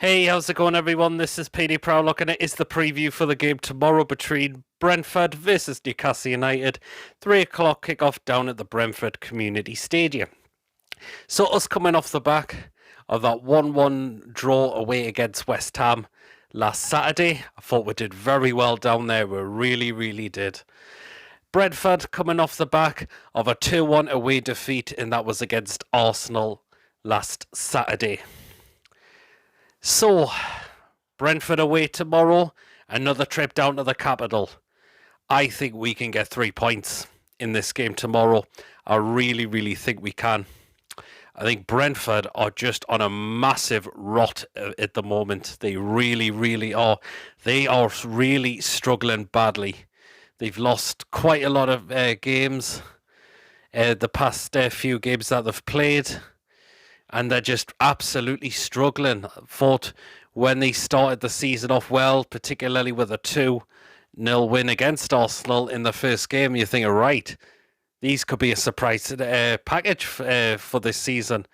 Hey, how's it going, everyone? This is PD Prowlock, and it is the preview for the game tomorrow between Brentford versus Newcastle United. 3 o'clock kickoff down at the Brentford Community Stadium. So, us coming off the back of that 1-1 draw away against West Ham last Saturday, I thought we did very well down there. We really did. Brentford coming off the back of a 2-1 away defeat, and that was against Arsenal last Saturday. So, Brentford away tomorrow, another trip down to the capital. I think we can get 3 points in this game tomorrow. I really think we can. I think Brentford are just on a massive rot at the moment. They really are. They are really struggling badly. They've lost quite a lot of games, the past few games that they've played. And they're just absolutely struggling. Thought when they started the season off well, particularly with a 2-0 win against Arsenal in the first game, you think, right, these could be a surprise package for this season.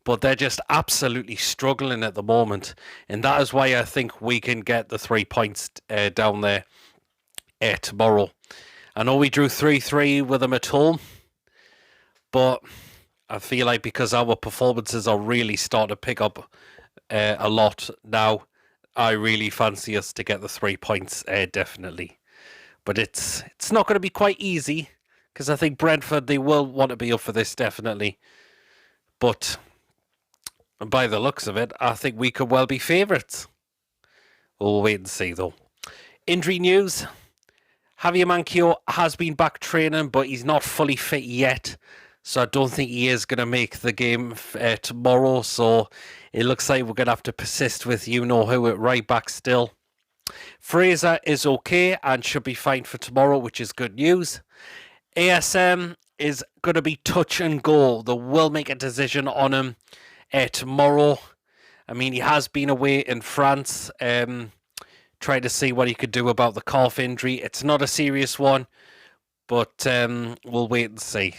But they're just absolutely struggling at the moment. And that is why I think we can get the 3 points down there tomorrow. I know we drew 3-3 with them at home, but I feel like because our performances are really starting to pick up a lot now, I really fancy us to get the 3 points, definitely. But it's not going to be quite easy, because I think Brentford, they will want to be up for this, definitely. But by the looks of it, I think we could well be favourites. We'll wait and see, though. Injury news. Javier Manquillo has been back training, but he's not fully fit yet. So I don't think he is going to make the game tomorrow. So it looks like we're going to have to persist with you-know-who at right back still. Fraser is okay and should be fine for tomorrow, which is good news. ASM is going to be touch and go. They will make a decision on him tomorrow. I mean, he has been away in France, trying to see what he could do about the calf injury. It's not a serious one, but we'll wait and see.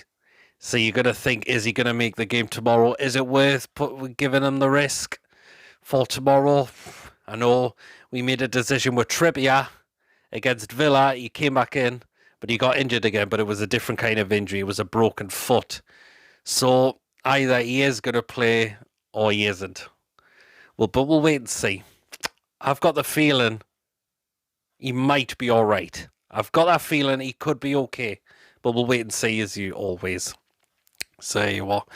So you're going to think, is he going to make the game tomorrow? Is it worth giving him the risk for tomorrow? I know we made a decision with Trippier against Villa. He came back in, but he got injured again, but it was a different kind of injury. It was a broken foot. So either he is going to play or he isn't. Well, but we'll wait and see. I've got the feeling he might be all right. I've got that feeling he could be okay, but we'll wait and see, as you always. Say what?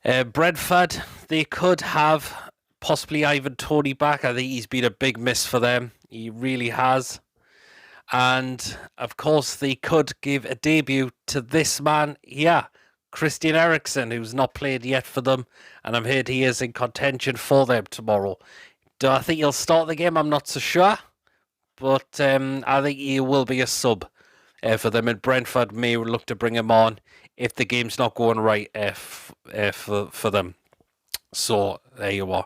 Brentford, they could have possibly Ivan Toney back. I think he's been a big miss for them. He really has. And of course, they could give a debut to this man here, Christian Eriksen, who's not played yet for them. And I'm heard he is in contention for them tomorrow. Do I think he'll start the game? I'm not so sure. But I think he will be a sub for them. And Brentford may look to bring him on if the game's not going right for them. So there you are.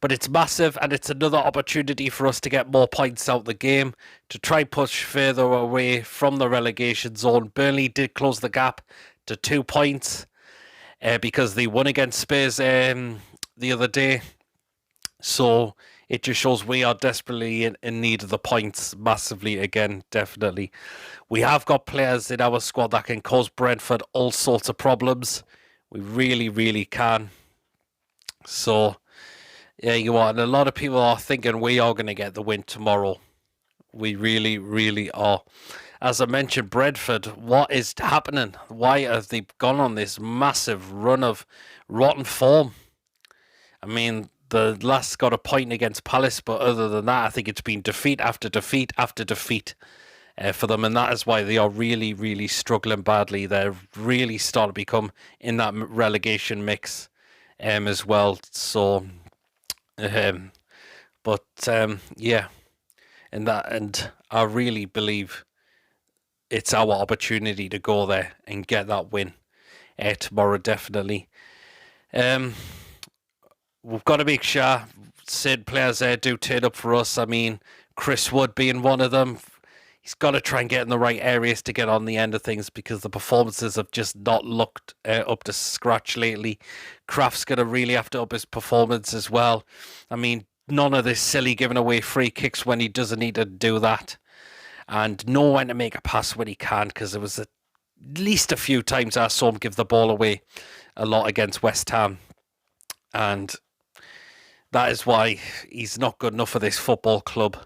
But it's massive, and it's another opportunity for us to get more points out of the game, to try push further away from the relegation zone. Burnley did close the gap to 2 points because they won against Spurs the other day. So it just shows we are desperately in need of the points massively again, definitely. We have got players in our squad that can cause Brentford all sorts of problems. We really can. So, yeah, you are. And a lot of people are thinking we are going to get the win tomorrow. We really are. As I mentioned, Brentford, what is happening? Why have they gone on this massive run of rotten form? I mean, the last got a point against Palace, but other than that, I think it's been defeat after defeat after defeat for them, and that is why they are really struggling badly. They're really starting to become in that relegation mix as well. So, yeah, and I really believe it's our opportunity to go there and get that win tomorrow, definitely. We've got to make sure said players there do turn up for us. I mean, Chris Wood being one of them. He's got to try and get in the right areas to get on the end of things, because the performances have just not looked up to scratch lately. Kraft's going to really have to up his performance as well. I mean, none of this silly giving away free kicks when he doesn't need to do that, and know when to make a pass when he can, because there was at least a few times I saw him give the ball away a lot against West Ham, and that is why he's not good enough for this football club,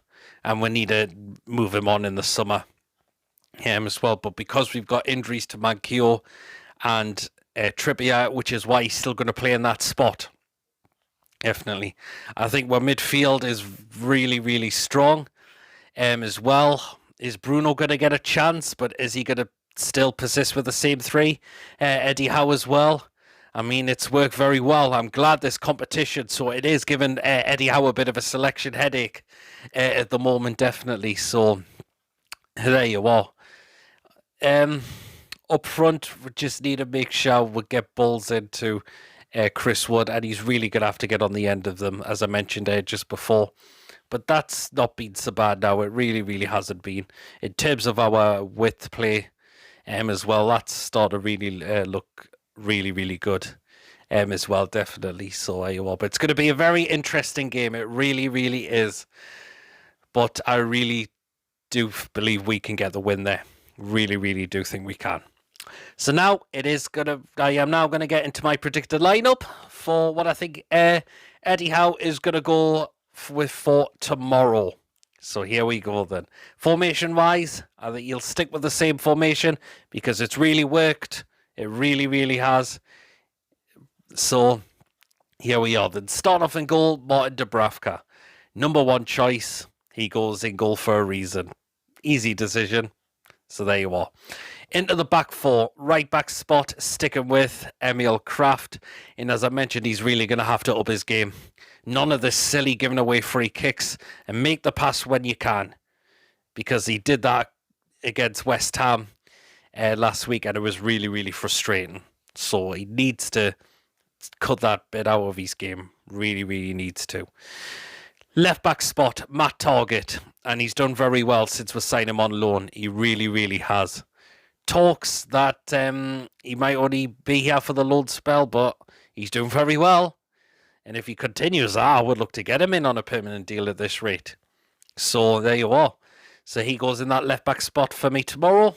and we need to move him on in the summer as well. But because we've got injuries to Manquillo and Trippier, which is why he's still going to play in that spot. Definitely. I think our midfield is really, really strong as well. Is Bruno going to get a chance? But is he going to still persist with the same three? Eddie Howe as well. I mean, it's worked very well. I'm glad this competition, so it is giving Eddie Howe a bit of a selection headache at the moment, definitely. So there you are. Up front, we just need to make sure we get balls into Chris Wood, and he's really going to have to get on the end of them, as I mentioned just before. But that's not been so bad now. It really, really hasn't been. In terms of our width play as well, that's started to really look really, really good as well, definitely. So there you are. But it's going to be a very interesting game. It really, really is. But I really do believe we can get the win there. Really, really do think we can. So now I am now going to get into my predicted lineup for what I think Eddie Howe is going to go with for tomorrow. So here we go then. Formation wise, I think he'll stick with the same formation because it's really worked. It really, really has. So here we are then. Start off in goal, Martin Dubravka. Number one choice. He goes in goal for a reason. Easy decision. So there you are. Into the back four, right back spot, sticking with Emil Kraft. And as I mentioned, he's really going to have to up his game. None of this silly giving away free kicks, and make the pass when you can. Because he did that against West Ham last week, and it was really, really frustrating. So he needs to cut that bit out of his game. Really, really needs to. Left back spot, Matt Targett. And he's done very well since we signed him on loan. He really, really has. Talks that he might only be here for the loan spell, but he's doing very well. And if he continues, I would look to get him in on a permanent deal at this rate. So there you are. So he goes in that left back spot for me tomorrow.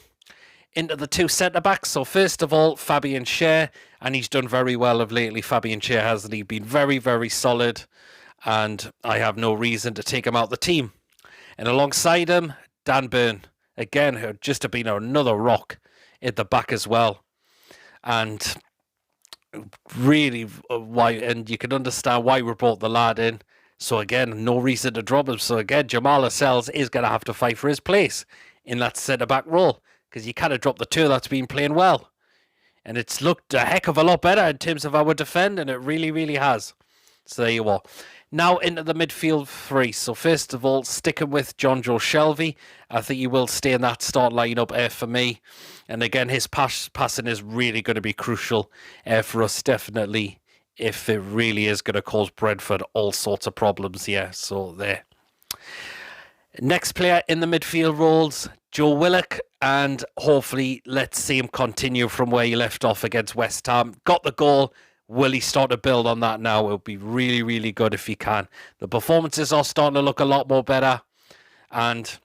Into the two centre backs. So first of all, Fabian Schär, and he's done very well of lately. Fabian Schär, hasn't he? Been very, very solid, and I have no reason to take him out the team. And alongside him, Dan Burn. Again, who just have been another rock at the back as well. And really, why? And you can understand why we brought the lad in. So again, no reason to drop him. So again, Jamal Lascelles is going to have to fight for his place in that centre-back role, because you kind of drop the two that's been playing well. And it's looked a heck of a lot better in terms of our defending. It really, really has. So there you are. Now into the midfield three. So first of all, sticking with Jonjo Shelvey. I think he will stay in that start lineup for me. And again, his passing is really going to be crucial for us, definitely, if it really is going to cause Brentford all sorts of problems here. So there. Next player in the midfield roles, Joe Willock. And hopefully, let's see him continue from where he left off against West Ham. Got the goal. Will he start to build on that now? It would be really, really good if he can. The performances are starting to look a lot more better. And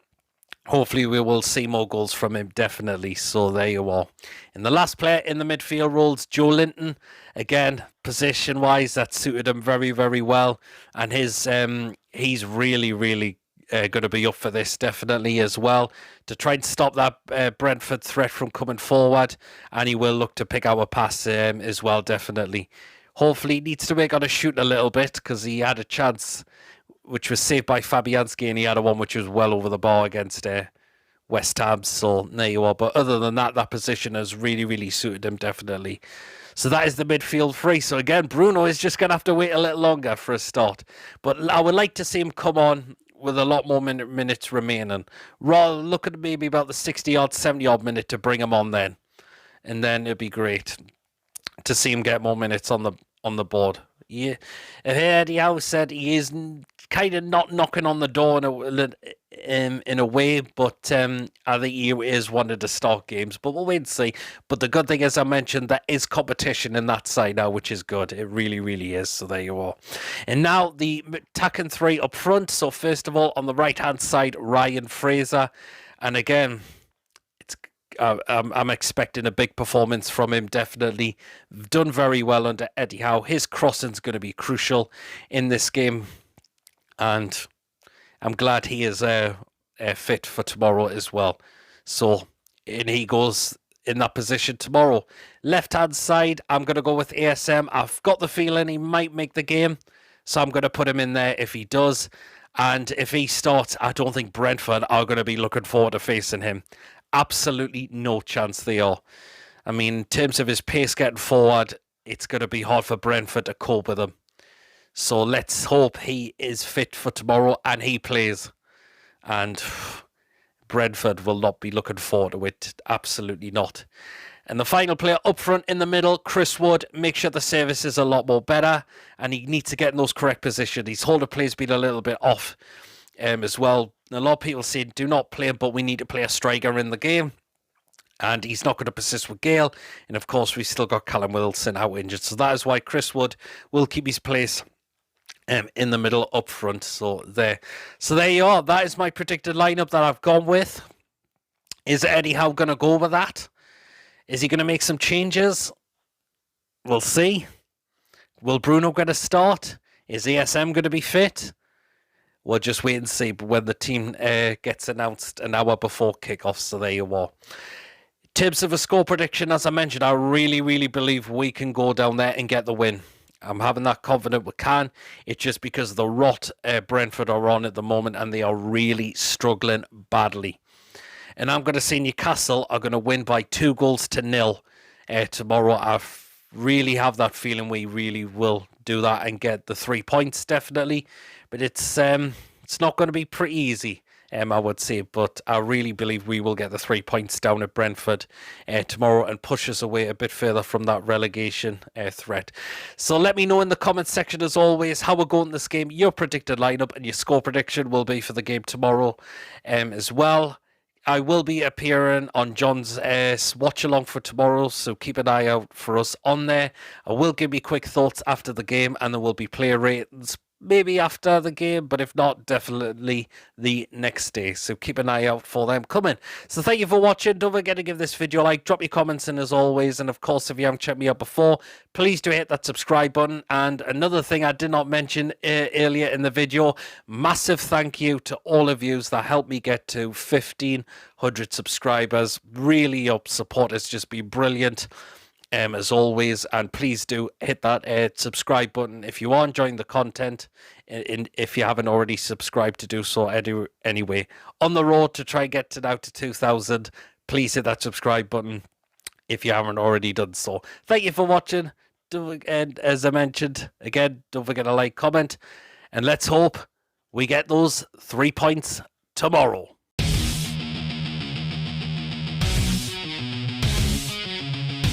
hopefully we will see more goals from him, definitely. So there you are. And the last player in the midfield roles, Joe Linton. Again, position-wise, that suited him very, very well. And he's really, really going to be up for this, definitely, as well, to try and stop that Brentford threat from coming forward. And he will look to pick out a pass as well, definitely. Hopefully he needs to work on his shooting a little bit, because he had a chance which was saved by Fabianski, and he had a one which was well over the bar against West Ham. So there you are. But other than that, that position has really, really suited him, definitely. So that is the midfield three. So again, Bruno is just going to have to wait a little longer for a start. But I would like to see him come on with a lot more minutes remaining. Rather look at maybe about the 60-odd, 70-odd minute to bring him on then. And then it'd be great to see him get more minutes on the board. Yeah, Eddie Howe said he is kind of not knocking on the door in a way, but I think he is wanting to start games, but we'll wait and see. But the good thing, as I mentioned, there is competition in that side now, which is good. It really, really is. So there you are. And now the attacking three up front. So first of all, on the right-hand side, Ryan Fraser. And again, I'm expecting a big performance from him, definitely. Done very well under Eddie Howe. His crossing's going to be crucial in this game. And I'm glad he is fit for tomorrow as well. So, and he goes in that position tomorrow. Left-hand side, I'm going to go with ASM. I've got the feeling he might make the game. So I'm going to put him in there if he does. And if he starts, I don't think Brentford are going to be looking forward to facing him. Absolutely no chance they are. I mean, in terms of his pace getting forward, it's going to be hard for Brentford to cope with him. So let's hope he is fit for tomorrow and he plays. And Brentford will not be looking forward to it. Absolutely not. And the final player up front in the middle, Chris Wood. Make sure the service is a lot more better. And he needs to get in those correct positions. His hold of play has been a little bit off as well. A lot of people say do not play him, but we need to play a striker in the game. And he's not going to persist with Gale. And of course, we've still got Callum Wilson out injured. So that is why Chris Wood will keep his place in the middle up front. So there you are. That is my predicted lineup that I've gone with. Is Eddie Howe going to go with that? Is he going to make some changes? We'll see. Will Bruno get a start? Is ASM going to be fit? We'll just wait and see when the team gets announced an hour before kickoff. So there you are. In terms of a score prediction, as I mentioned, I really, really believe we can go down there and get the win. I'm having that confidence we can. It's just because of the rot Brentford are on at the moment and they are really struggling badly. And I'm going to say Newcastle are going to win by 2-0 tomorrow. I really have that feeling we really will do that and get the 3 points, definitely. But it's not going to be pretty easy, I would say. But I really believe we will get the 3 points down at Brentford tomorrow and push us away a bit further from that relegation threat. So let me know in the comments section, as always, how we're going this game. Your predicted lineup and your score prediction will be for the game tomorrow as well. I will be appearing on John's watch along for tomorrow, so keep an eye out for us on there. I will give me quick thoughts after the game, and there will be player ratings maybe after the game, but if not, definitely the next day. So keep an eye out for them coming. So thank you for watching. Don't forget to give this video a like, drop your comments in as always, and of course, if you haven't checked me out before, please do hit that subscribe button. And another thing I did not mention earlier in the video, massive thank you to all of you that helped me get to 1,500 subscribers. Really, your support has just been brilliant. As always, and please do hit that subscribe button if you are enjoying the content, and if you haven't already subscribed, to do so anyway. On the road to try and get to now to 2,000, please hit that subscribe button if you haven't already done so. Thank you for watching, and as I mentioned, again, don't forget to like, comment, and let's hope we get those 3 points tomorrow.